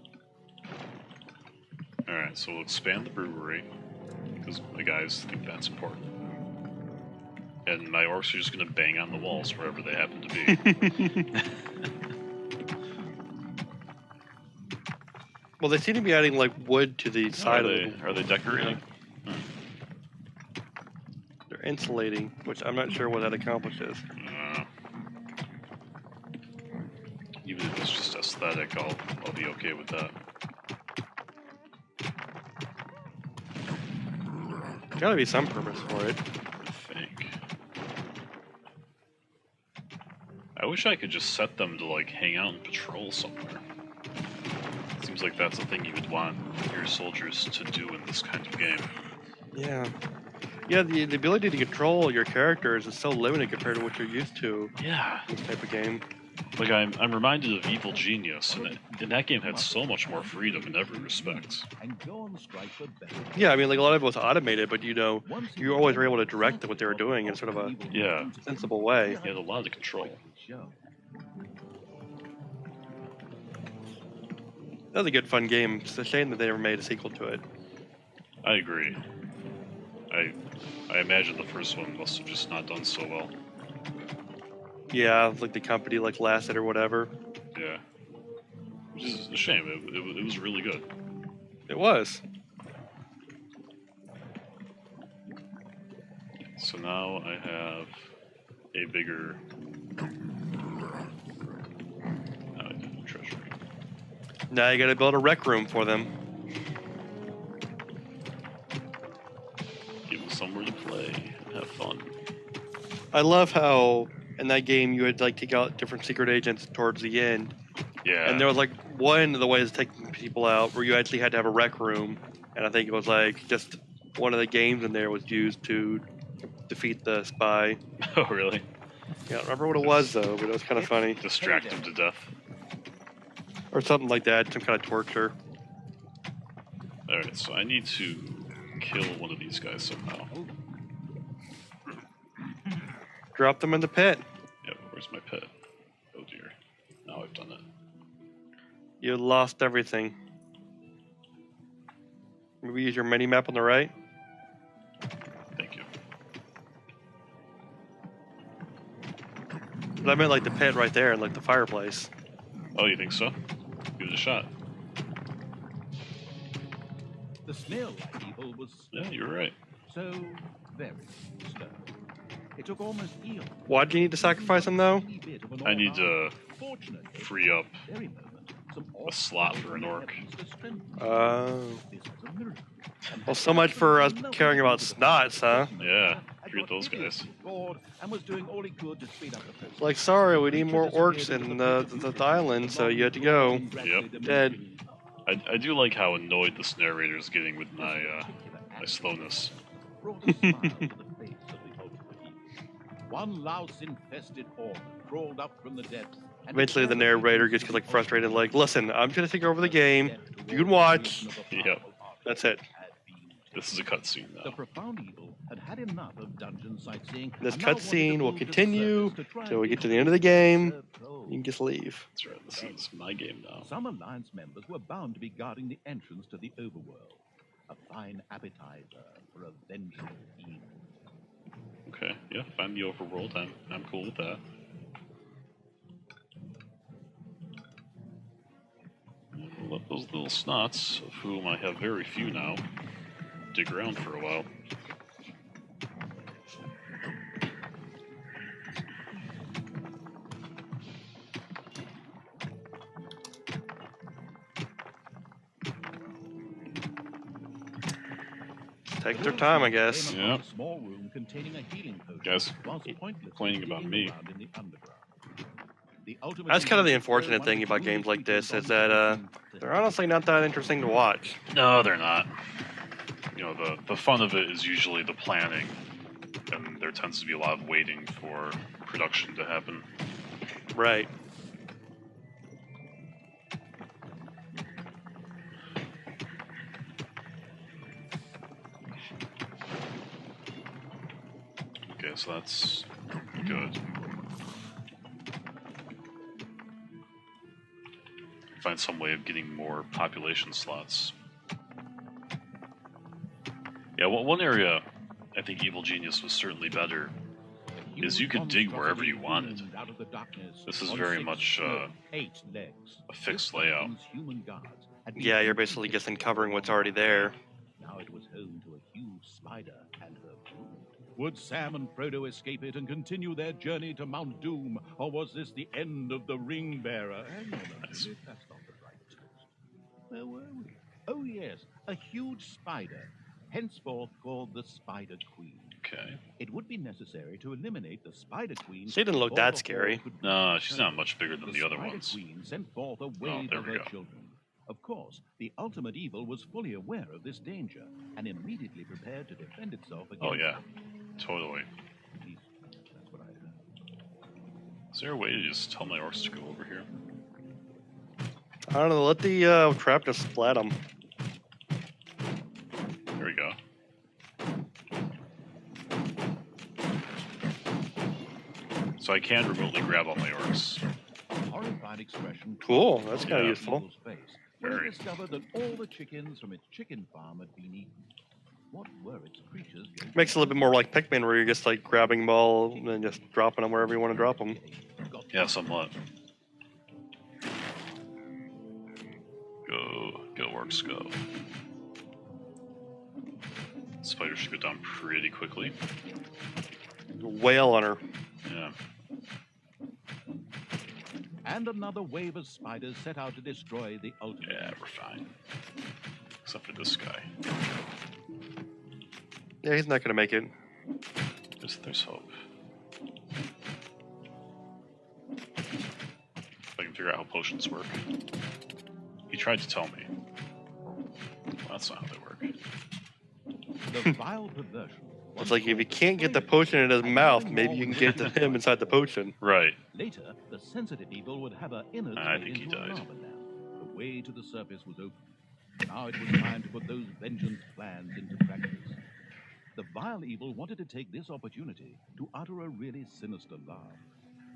Speaker 1: Alright, so we'll expand the brewery, because my guys think that's important. and my orcs are just gonna bang on the walls wherever they happen to be.
Speaker 2: Well, they seem to be adding like wood to the side of it.
Speaker 1: Are they decorating?
Speaker 2: They're insulating, which I'm not sure what that accomplishes.
Speaker 1: Even if it's just aesthetic, I'll be okay with that.
Speaker 2: Gotta be some purpose for it.
Speaker 1: I think. I wish I could just set them to like hang out and patrol somewhere. Seems like that's the thing you would want your soldiers to do in this kind of game.
Speaker 2: Yeah. Yeah, the ability to control your characters is so limited compared to what you're used to
Speaker 1: Yeah.
Speaker 2: in this type of game.
Speaker 1: Like, I'm reminded of Evil Genius, and that game had so much more freedom in every respect.
Speaker 2: Yeah, I mean, like a lot of it was automated, but you always were able to direct what they were doing in sort of a sensible way.
Speaker 1: You had a lot of control.
Speaker 2: That was a good, fun game. It's a shame that they never made a sequel to it.
Speaker 1: I agree. I imagine the first one must have just not done so well.
Speaker 2: Yeah, like the company like lasted or whatever.
Speaker 1: Yeah. Which is a shame. It was really good.
Speaker 2: It was.
Speaker 1: So now I have a bigger treasury.
Speaker 2: Now you gotta build a rec room for them.
Speaker 1: Give them somewhere to play and have fun.
Speaker 2: I love how in that game you would like take out different secret agents towards the end.
Speaker 1: Yeah.
Speaker 2: And there was like one of the ways of taking people out where you actually had to have a rec room, and I think it was like just one of the games in there was used to defeat the spy.
Speaker 1: Oh, really?
Speaker 2: Yeah, I don't remember what it was though, but it was kind of funny.
Speaker 1: Distract him to death.
Speaker 2: Or something like that, some kind of torture.
Speaker 1: Alright, so I need to kill one of these guys somehow.
Speaker 2: Drop them in the pit.
Speaker 1: Yep, where's my pet? Oh dear. Now I've done it.
Speaker 2: You lost everything. Maybe use your mini map on the right.
Speaker 1: Thank you.
Speaker 2: But I meant like the pit right there and like the fireplace.
Speaker 1: Oh, you think so? Give it a shot.
Speaker 3: The smell like evil was
Speaker 1: Yeah, you're right.
Speaker 3: so very slow. It took almost eons.
Speaker 2: Why do you need to sacrifice him though?
Speaker 1: I need to free up a slot for an orc.
Speaker 2: Oh. Well, so much for us caring about snots, huh?
Speaker 1: Yeah, forget those guys.
Speaker 2: Like, sorry, we need more orcs in the island, so you had to go.
Speaker 1: Yep.
Speaker 2: Dead.
Speaker 1: I do like how annoyed this narrator is getting with my slowness.
Speaker 3: One louse-infested orc crawled up from the depths.
Speaker 2: Eventually, the narrator gets like frustrated, like, "Listen, I'm just gonna take over the game. You can watch.
Speaker 1: Yep.
Speaker 2: That's it."
Speaker 1: This is a cutscene now.
Speaker 3: The profound evil had had enough of dungeon sightseeing.
Speaker 2: This cutscene will continue till we get to the end of the game. You can just leave.
Speaker 1: That's right. This is my game now.
Speaker 3: Some Alliance members were bound to be guarding the entrance to the overworld. A fine appetizer for a vengeful evil.
Speaker 1: Okay. Yeah. Find the overworld. I'm cool with that. Let those little snots, of whom I have very few now, dig around for a while.
Speaker 2: Take their time, I guess.
Speaker 1: Yeah.
Speaker 3: Small room containing a healing potion.
Speaker 1: Guys, complaining about me.
Speaker 2: That's kind of the unfortunate thing about games like this is that they're honestly not that interesting to watch.
Speaker 1: No, they're not. You know, the fun of it is usually the planning, and there tends to be a lot of waiting for production to happen.
Speaker 2: Right.
Speaker 1: Okay, so that's good. Find some way of getting more population slots. Yeah, well, one area I think Evil Genius was certainly better is you could dig wherever you wanted. This is very much a fixed layout.
Speaker 2: Yeah, you're basically just uncovering what's already there.
Speaker 3: Now it was home to a huge spider and her brood. Would Sam and Frodo escape it and continue their journey to Mount Doom, or was this the end of the ring bearer? Hang on a minute, that's not the right text. Where were we? Oh yes, a huge spider, henceforth called the Spider Queen.
Speaker 1: Okay.
Speaker 3: It would be necessary to eliminate the Spider Queen.
Speaker 2: She didn't look
Speaker 3: before
Speaker 2: that
Speaker 3: the
Speaker 2: scary.
Speaker 3: Horde could
Speaker 1: No,
Speaker 3: reach
Speaker 1: she's
Speaker 3: her.
Speaker 1: not much bigger than the other
Speaker 3: Spider
Speaker 1: ones.
Speaker 3: Queen sent forth a
Speaker 1: Oh,
Speaker 3: wave
Speaker 1: there
Speaker 3: of
Speaker 1: we
Speaker 3: her
Speaker 1: go.
Speaker 3: children. Of course, the ultimate evil was fully aware of this danger and immediately prepared to defend itself against
Speaker 1: Oh yeah,
Speaker 3: it.
Speaker 1: totally.
Speaker 3: At least, that's what I heard.
Speaker 1: Is there a way to just tell my orcs to go over here?
Speaker 2: I don't know. Let the trap just splat them.
Speaker 1: There we go. So I can remotely grab all my orcs.
Speaker 3: A horrified expression
Speaker 2: Cool,
Speaker 3: crossed
Speaker 2: that's
Speaker 3: the
Speaker 2: kinda
Speaker 3: old
Speaker 2: useful.
Speaker 3: evil's face when it
Speaker 1: Very.
Speaker 3: discovered that all the chickens from its chicken farm had been eaten. What were its creatures going to
Speaker 2: Makes it a little bit more
Speaker 3: do?
Speaker 2: like Pikmin, where you're just like grabbing them all and then just dropping them wherever you want to drop them.
Speaker 1: Yeah, somewhat. Go orcs, go. Spider should go down pretty quickly.
Speaker 2: Wail on her.
Speaker 1: Yeah.
Speaker 3: And another wave of spiders set out to destroy the ultimate.
Speaker 1: Yeah, we're fine. Except for this guy.
Speaker 2: Yeah, he's not gonna make it.
Speaker 1: There's hope. If I can figure out how potions work. He tried to tell me. Well, that's not how they work.
Speaker 3: The vile perversion.
Speaker 2: It's like if you can't get the potion in his mouth, maybe you can get to him inside the potion.
Speaker 1: Right.
Speaker 3: Later, the sensitive evil would have her innards
Speaker 1: I
Speaker 3: made
Speaker 1: think he
Speaker 3: into a
Speaker 1: died.
Speaker 3: lava lamp. The way to the surface was open. Now it was time to put those vengeance plans into practice. The vile evil wanted to take this opportunity to utter a really sinister laugh.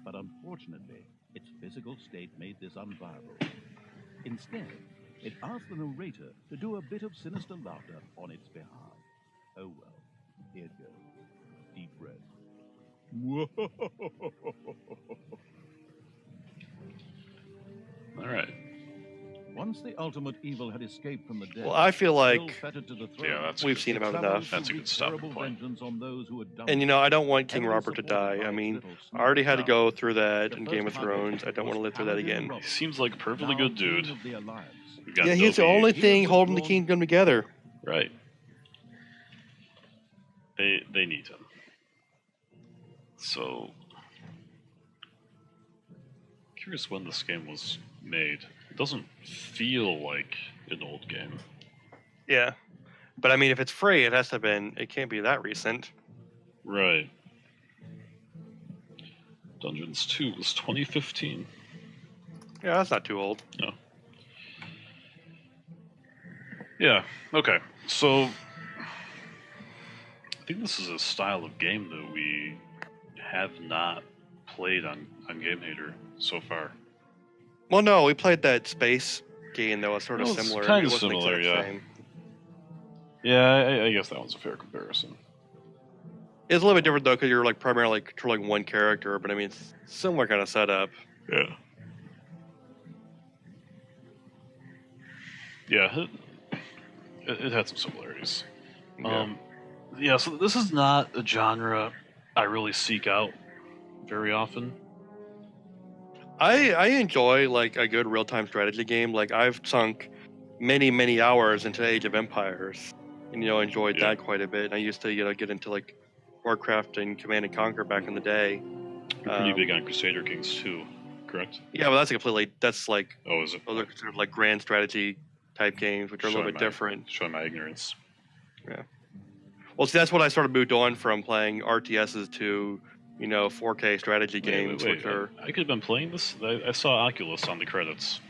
Speaker 3: But unfortunately, its physical state made this unviable. Instead, it asked the narrator to do a bit of sinister laughter on its behalf. Oh well, here it goes. Deep breath.
Speaker 1: Alright.
Speaker 3: Once the ultimate evil had escaped from the dead,
Speaker 2: Well, I feel
Speaker 3: still
Speaker 2: like,
Speaker 3: fettered to the throne,
Speaker 1: Yeah, that's
Speaker 2: we've
Speaker 1: good.
Speaker 2: seen about
Speaker 3: travelers
Speaker 2: enough.
Speaker 3: to
Speaker 1: That's a good
Speaker 3: wreak
Speaker 1: stopping
Speaker 3: terrible
Speaker 1: point.
Speaker 3: vengeance on those who had done
Speaker 2: And you
Speaker 3: wrong.
Speaker 2: know, I don't want King
Speaker 3: Heavily
Speaker 2: Robert to
Speaker 3: supported
Speaker 2: die.
Speaker 3: by
Speaker 2: I
Speaker 3: its
Speaker 2: mean,
Speaker 3: little
Speaker 2: I already had to
Speaker 3: small
Speaker 2: go through that
Speaker 3: The
Speaker 2: in
Speaker 3: first
Speaker 2: Game of
Speaker 3: target
Speaker 2: Thrones. I don't want to
Speaker 3: was
Speaker 2: live through that
Speaker 3: Paladin
Speaker 2: again.
Speaker 3: Robert,
Speaker 1: He seems like a perfectly
Speaker 3: now
Speaker 1: good
Speaker 3: King
Speaker 1: dude.
Speaker 3: of the Alliance.
Speaker 1: We've got
Speaker 2: Yeah, he's the
Speaker 1: Dobby.
Speaker 2: only
Speaker 3: He
Speaker 2: thing
Speaker 3: was
Speaker 2: holding the
Speaker 3: born-
Speaker 2: kingdom together.
Speaker 1: Right. They need him. So, curious when this game was made. It doesn't feel like an old game.
Speaker 2: Yeah. But I mean, if it's free, it has to have been, it can't be that recent.
Speaker 1: Right. Dungeons 2 was 2015.
Speaker 2: Yeah, that's not too old.
Speaker 1: No. Yeah, okay. So, I think this is a style of game that we have not played on Gamehater so far.
Speaker 2: Well, no, we played that space game that was sort of
Speaker 1: Well, it's
Speaker 2: similar.
Speaker 1: kinda
Speaker 2: It wasn't the
Speaker 1: similar,
Speaker 2: exact
Speaker 1: yeah.
Speaker 2: same.
Speaker 1: Yeah, I guess that one's a fair comparison.
Speaker 2: It's a little bit different though, because you're like primarily controlling one character, but I mean, it's similar kind of setup.
Speaker 1: Yeah. Yeah, it had some similarities. Yeah, so this is not a genre I really seek out very often.
Speaker 2: I enjoy like a good real time strategy game. Like I've sunk many hours into Age of Empires, and enjoyed
Speaker 1: Yeah.
Speaker 2: that quite a bit. I used to get into like Warcraft and Command and Conquer back in the day.
Speaker 1: You're pretty big on Crusader Kings too, correct?
Speaker 2: Yeah, well, that's like
Speaker 1: Oh, is it?
Speaker 2: those are considered like grand strategy type games, which are a little
Speaker 1: Showing
Speaker 2: bit
Speaker 1: my-
Speaker 2: different.
Speaker 1: Showing my ignorance.
Speaker 2: Well, see, that's what I sort of moved on from playing RTSs to 4K strategy games,
Speaker 1: Wait,
Speaker 2: which are
Speaker 1: I could have been playing this. I saw Oculus on the credits.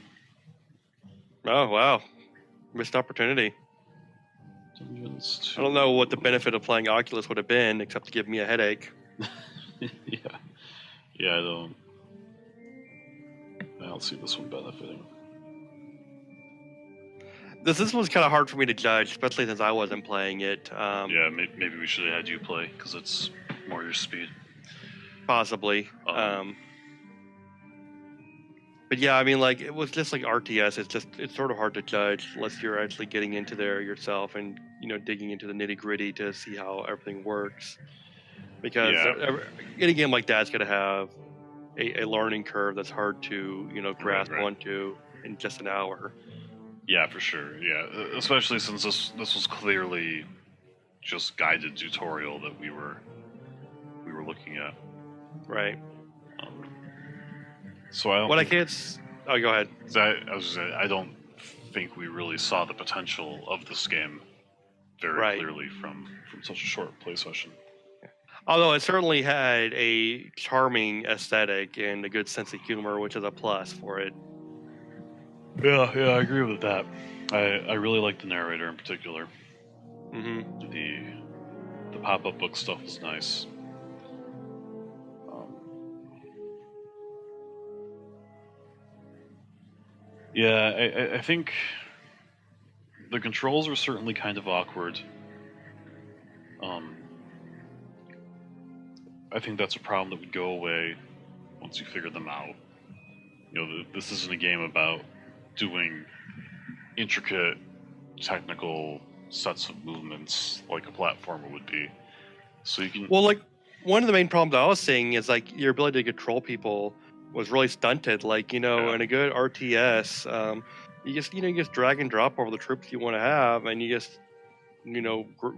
Speaker 2: oh wow, missed opportunity.
Speaker 1: Dungeons
Speaker 2: I don't know what the benefit of playing Oculus would have been, except to give me a headache.
Speaker 1: Yeah, I don't see this one benefiting.
Speaker 2: This was kind of hard for me to judge, especially since I wasn't playing it.
Speaker 1: Yeah, maybe we should have had you play because it's more your speed.
Speaker 2: Possibly. But yeah, I mean, like it was just like RTS. It's sort of hard to judge unless you're actually getting into there yourself and digging into the nitty gritty to see how everything works. Because
Speaker 1: Yeah.
Speaker 2: any game like that's going to have a learning curve that's hard to grasp
Speaker 1: Right.
Speaker 2: onto in just an hour.
Speaker 1: Yeah, for sure. Yeah, especially since this was clearly just guided tutorial that we were looking at.
Speaker 2: Right.
Speaker 1: So I don't.
Speaker 2: What I can't. Oh, go ahead.
Speaker 1: I was just saying, I don't think we really saw the potential of this game very clearly from such a short play session.
Speaker 2: Although it certainly had a charming aesthetic and a good sense of humor, which is a plus for it.
Speaker 1: Yeah, I agree with that. I really like the narrator in particular.
Speaker 2: Mm-hmm.
Speaker 1: The pop-up book stuff is nice. Yeah, I think the controls were certainly kind of awkward. I think that's a problem that would go away once you figure them out. This isn't a game about doing intricate technical sets of movements like a platformer would be. So you can.
Speaker 2: Well, like one of the main problems I was seeing is like your ability to control people was really stunted. Like in a good RTS, you just drag and drop over the troops you want to have, and you just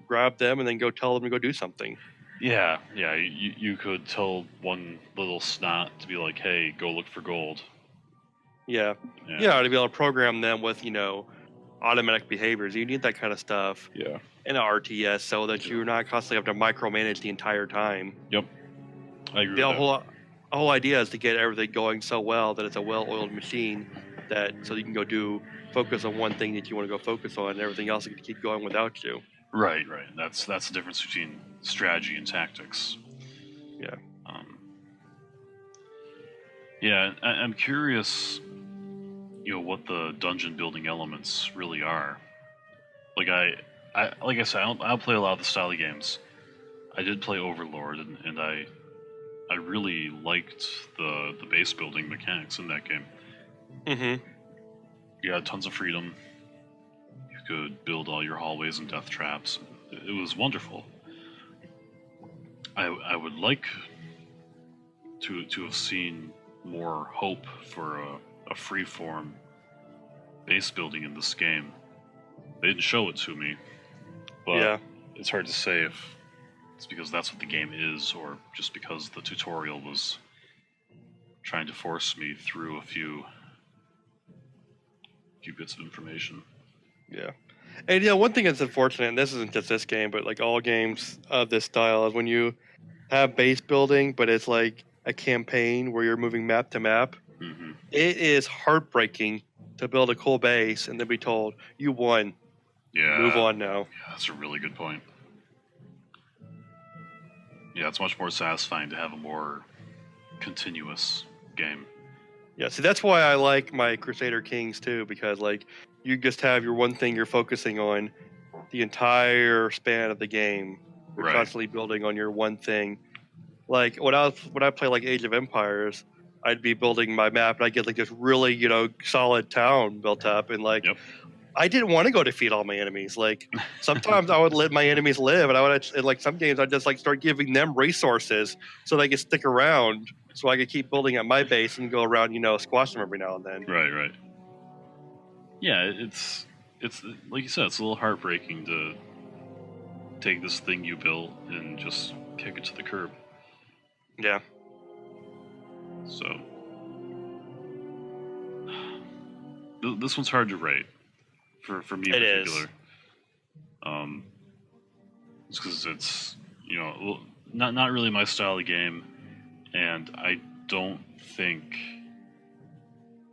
Speaker 2: grab them and then go tell them to go do something.
Speaker 1: Yeah. You could tell one little snot to be like, "Hey, go look for gold."
Speaker 2: Yeah, to be able to program them with automatic behaviors. You need that kind of stuff.
Speaker 1: Yeah.
Speaker 2: In an RTS, so that you're not constantly have to micromanage the entire time.
Speaker 1: Yep. I agree.
Speaker 2: The whole idea is to get everything going so well that it's a well-oiled machine, so you can focus on one thing that you want to go focus on, and everything else can keep going without you.
Speaker 1: Right. That's the difference between strategy and tactics.
Speaker 2: Yeah.
Speaker 1: I'm curious, what the dungeon building elements really are. Like like I said, I don't play a lot of the style games. I did play Overlord, and I really liked the base building mechanics in that game.
Speaker 2: Mm-hmm.
Speaker 1: You had tons of freedom. You could build all your hallways and death traps. It was wonderful. I would like to have seen more hope for a freeform base building in this game. They didn't show it to me, but it's hard to say if it's because that's what the game is, or just because the tutorial was trying to force me through a few bits of information.
Speaker 2: Yeah. And one thing that's unfortunate, and this isn't just this game, but like all games of this style, is when you have base building, but it's like a campaign where you're moving map to map.
Speaker 1: Mm-hmm.
Speaker 2: It is heartbreaking to build a cool base and then be told, you won.
Speaker 1: Yeah.
Speaker 2: Move on now.
Speaker 1: Yeah, that's a really good point. Yeah, it's much more satisfying to have a more continuous game.
Speaker 2: Yeah, see, that's why I like my Crusader Kings too, because like you just have your one thing you're focusing on the entire span of the game. You're constantly building on your one thing. Like when I play like Age of Empires, I'd be building my map and I get like this really solid town built up, and like I didn't want to go defeat all my enemies. Like sometimes I would let my enemies live, and I would in like some games I'd just like start giving them resources so they could stick around, so I could keep building at my base and go around squash them every now and then.
Speaker 1: Right. Yeah, it's like you said, it's a little heartbreaking to take this thing you built and just kick it to the curb.
Speaker 2: Yeah.
Speaker 1: So this one's hard to rate for me in particular. It's because it's not really my style of game, and I don't think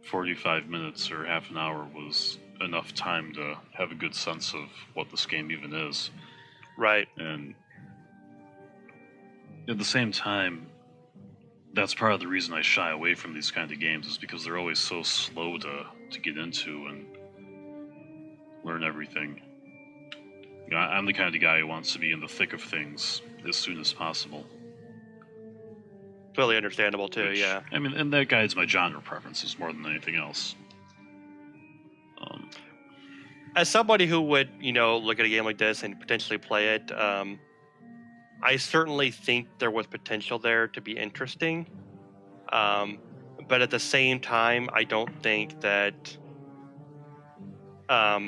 Speaker 1: 45 minutes or half an hour was enough time to have a good sense of what this game even is.
Speaker 2: Right.
Speaker 1: And at the same time, that's part of the reason I shy away from these kind of games, is because they're always so slow to get into and learn everything. I'm the kind of guy who wants to be in the thick of things as soon as possible.
Speaker 2: completely understandable too.
Speaker 1: which,
Speaker 2: Yeah.
Speaker 1: I mean, and that guides my genre preferences more than anything else.
Speaker 2: As somebody who would, look at a game like this and potentially play it, I certainly think there was potential there to be interesting. But at the same time, I don't think that I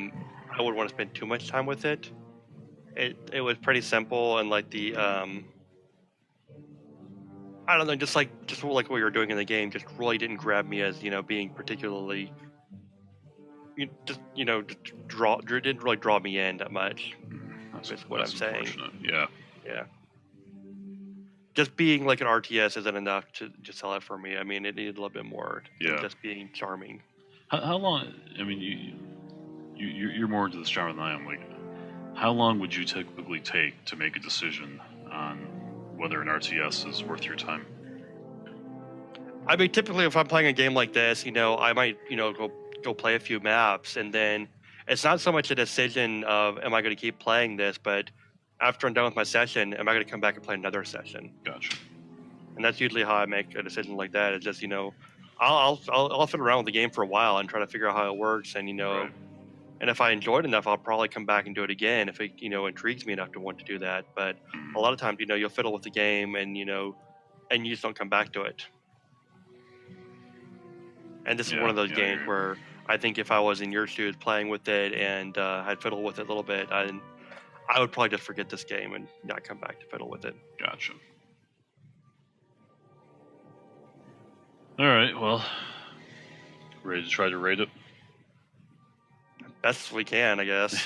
Speaker 2: would want to spend too much time with it. It was pretty simple, and like I don't know, just like what you were doing in the game, just really didn't grab me as being particularly didn't really draw me in that much. That's what I'm saying.
Speaker 1: Yeah.
Speaker 2: Yeah. Just being like an RTS isn't enough to sell it for me. I mean, it needed a little bit more than just being charming.
Speaker 1: How long? I mean, you're more into this genre than I am. Like, how long would you typically take to make a decision on whether an RTS is worth your time?
Speaker 2: I mean, typically, if I'm playing a game like this, I might, go play a few maps, and then it's not so much a decision of am I going to keep playing this, but after I'm done with my session, am I going to come back and play another session?
Speaker 1: Gotcha.
Speaker 2: And that's usually how I make a decision like that. It's just, I'll fit around with the game for a while and try to figure out how it works, and
Speaker 1: Right.
Speaker 2: and if I enjoy it enough, I'll probably come back and do it again if it intrigues me enough to want to do that. But a lot of times, you'll fiddle with the game, and and you just don't come back to it. And this is one of those games where I think if I was in your shoes playing with it and I'd fiddle with it a little bit, I would probably just forget this game and not come back to fiddle with it.
Speaker 1: Gotcha. All right. Well, ready to try to rate it?
Speaker 2: Best we can, I guess.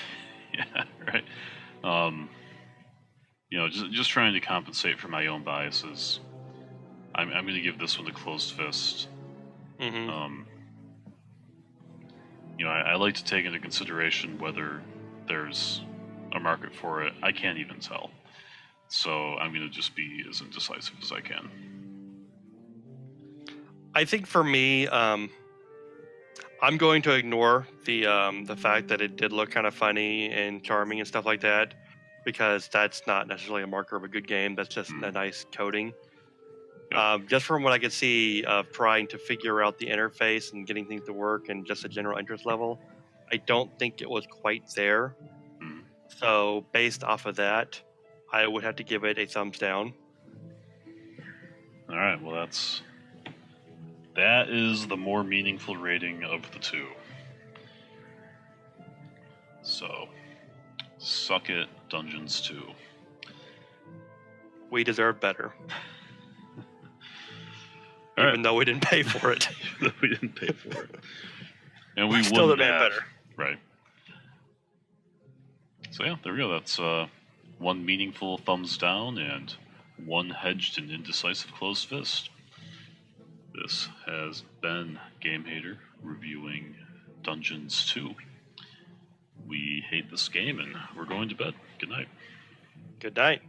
Speaker 1: Yeah. Right. Just trying to compensate for my own biases. I'm going to give this one a closed fist.
Speaker 2: Mm-hmm.
Speaker 1: I like to take into consideration whether there's a market for it. I can't even tell. So I'm going to just be as indecisive as I can.
Speaker 2: I think for me, I'm going to ignore the fact that it did look kind of funny and charming and stuff like that, because that's not necessarily a marker of a good game. That's just a nice coding. Just from what I could see of trying to figure out the interface and getting things to work and just a general interest level, I don't think it was quite there. So based off of that, I would have to give it a thumbs down.
Speaker 1: All right, well that is the more meaningful rating of the two. So, suck it, Dungeons 2.
Speaker 2: We deserve better.
Speaker 1: Even
Speaker 2: though we didn't pay for it.
Speaker 1: We didn't pay for it. And we
Speaker 2: still
Speaker 1: wouldn't
Speaker 2: demand
Speaker 1: have.
Speaker 2: better.
Speaker 1: Right. So yeah, there we go. That's one meaningful thumbs down and one hedged and indecisive closed fist. This has been Gamehater reviewing Dungeons 2. We hate this game and we're going to bed. Good night.
Speaker 2: Good night.